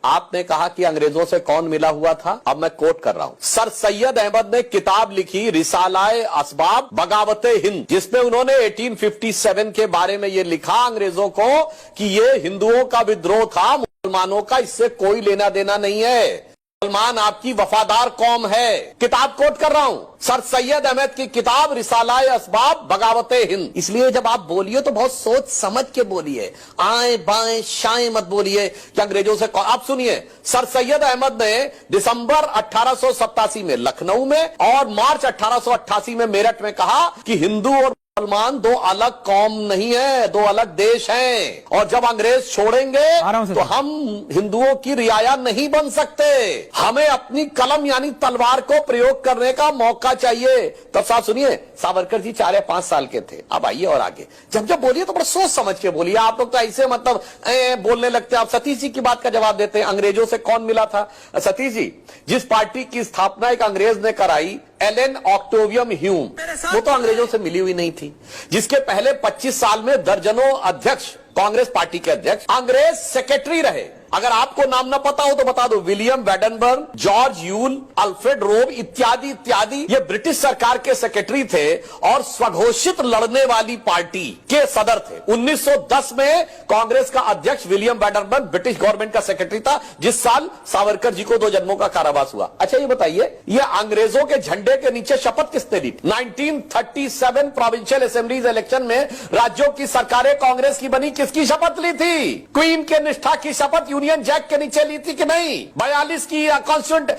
आपने कहा कि अंग्रेजों से कौन मिला हुआ था। अब मैं कोट कर रहा हूं, सर सैयद अहमद ने किताब लिखी रिसालाए असबाब बगावते हिंद, जिसमें उन्होंने 1857 के बारे में यह लिखा अंग्रेजों को कि यह हिंदुओं का विद्रोह था, मुसलमानों का इससे कोई लेना देना नहीं है, मुसलमान आपकी वफादार कौम है। किताब कोट कर रहा हूं, सर सैयद अहमद की किताब रिसालाए असबाब बगावते हिंद। इसलिए जब आप बोलिए तो बहुत सोच समझ के बोलिए, आए बाएं शाएं मत बोलिए कि अंग्रेजों से। आप सुनिए, सर सैयद अहमद ने दिसंबर 1887 में लखनऊ में और मार्च 1888 में मेरठ में कहा कि हिंदू और मुसलमान दो अलग कौम नहीं है, दो अलग देश हैं, और जब अंग्रेज छोड़ेंगे तो हम हिंदुओं की रियाया नहीं बन सकते, हमें अपनी कलम यानी तलवार को प्रयोग करने का मौका चाहिए। तब साहब सुनिए, सावरकर जी 4 या 5 साल के थे। अब आइए और आगे जब जब बोलिए तो बड़ा सोच समझ के बोलिए। आप लोग तो ऐसे मतलब बोलने लगते हैं। आप सतीश जी की बात का जवाब देते हैं, अंग्रेजों से कौन मिला था। सतीश जी, जिस पार्टी की स्थापना एक अंग्रेज ने कराई, एलन ऑक्टेवियम ह्यूम, वो तो अंग्रेजों से मिली हुई नहीं थी। जिसके पहले 25 साल में दर्जनों अध्यक्ष, कांग्रेस पार्टी के अध्यक्ष अंग्रेज सेक्रेटरी रहे। अगर आपको नाम ना पता हो तो बता दो, William Wedenberg, George Yule, Alfred रोब इत्यादि इत्यादि, ये ब्रिटिश सरकार के सेक्रेटरी थे और स्वघोषित लड़ने वाली पार्टी के सदर थे। 1910 में कांग्रेस का अध्यक्ष विलियम वेडनबर्ग ब्रिटिश गवर्नमेंट का सेक्रेटरी था, जिस साल सावरकर जी को 2 जन्मों का कारावास हुआ। अच्छा ये बताइए, ये अंग्रेजों के झंडे के नीचे शपथ किसने ली? 1937 प्रोविंशियल असेंबलीज इलेक्शन में राज्यों की सरकारें कांग्रेस की बनी, किसकी शपथ ली थी? क्वीन के निष्ठा की शपथ यूनियन जैक के नीचे ली थी कि नहीं? 42 की कॉन्स्टिट्यूंट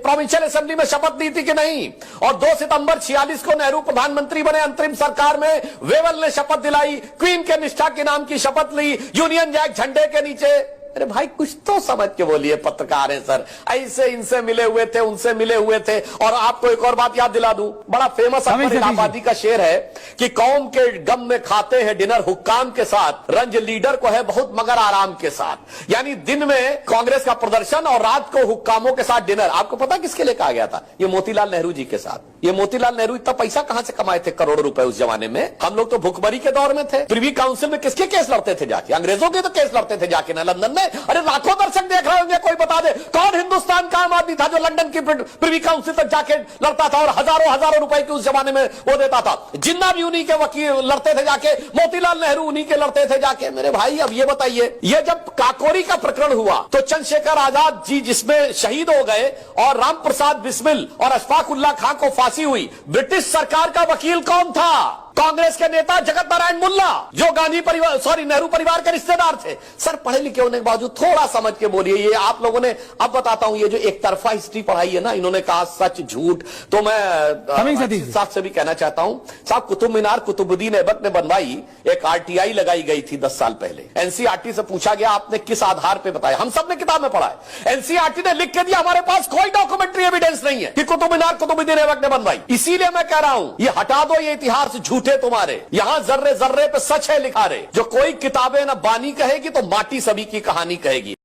प्रोविंशियल असेंबली में शपथ ली थी कि नहीं? और 2 सितंबर 46 को नेहरू प्रधानमंत्री बने अंतरिम सरकार में, वेवल ने शपथ दिलाई, क्वीन के निष्ठा के नाम की शपथ ली, यूनियन जैक झंडे के नीचे। अरे भाई कुछ तो समझ के बोलिए, पत्रकार हैं सर, ऐसे इनसे मिले हुए थे, उनसे मिले हुए थे। और आपको एक और बात याद दिला दूं, बड़ा फेमस अकबर इलाहाबादी का शेर है कि कौम के गम में खाते हैं डिनर हुक्काम के साथ, रंज लीडर को है बहुत मगर आराम के साथ। यानी दिन में कांग्रेस का प्रदर्शन और रात को हुक्कामों के साथ डिनर। आपको पता किसके लिए कहा गया था? ये मोतीलाल नेहरू जी के साथ। ये मोतीलाल नेहरू इतना पैसा कहां से कमाए थे, करोड़ों रुपए उस जमाने में? हम लोग तो भुखमरी के दौर में थे। प्रिवी काउंसिल में किसके केस लड़ते थे जाके? अंग्रेजों के तो केस लड़ते थे जाके ना लंदन में। अरे लाखों दर्शक देख रहे होंगे, कोई बता दे कौन हिंदुस्तान का आम आदमी था जो लंदन की प्रिवी काउंसिल तक जाके लड़ता था और हजारों रुपए की उस जमाने में वो देता था। जिन्ना भी उन्हीं के वकील लड़ते थे जाके, मोतीलाल नेहरू उन्हीं के लड़ते थे जाके। मेरे भाई अब ये बताइए, ये जब काकोरी का प्रकरण हुआ तो चंद्रशेखर आजाद जी जिसमें शहीद हो गए और राम प्रसाद बिस्मिल और अशफाक उल्लाह खां को फांसी हुई, ब्रिटिश सरकार का वकील कौन था? कांग्रेस के नेता जगत नारायण मुल्ला, जो गांधी परिवार नेहरू परिवार के रिश्तेदार थे। सर पढ़े लिखे होने के बावजूद थोड़ा समझ के बोलिए। ये आप लोगों ने, अब बताता हूं, ये जो एक तरफा हिस्ट्री पढ़ाई है ना, इन्होंने कहा सच झूठ, तो मैं साहब से भी कहना चाहता हूं, साहब कुतुब मीनार कुतुबुद्दीन ऐबक ने बनवाई, एक आरटीआई लगाई गई थी 10 साल पहले। एनसीईआरटी से पूछा गया आपने किस आधार पर बताया? हम सब ने किताब में पढ़ा है। एनसीईआरटी ने लिख के दिया, हमारे पास कोई डॉक्यूमेंट्री एविडेंस नहीं है कि कुतुब मीनार कुतुबुद्दीन ऐबक ने बनवाई। इसीलिए मैं कह रहा हूं, ये हटा दो, ये इतिहास झूठे तुम्हारे, यहां जर्रे जर्रे पे सच है लिखा रहे। जो कोई किताबें ना बानी कहेगी तो माटी सभी की कहानी कहेगी।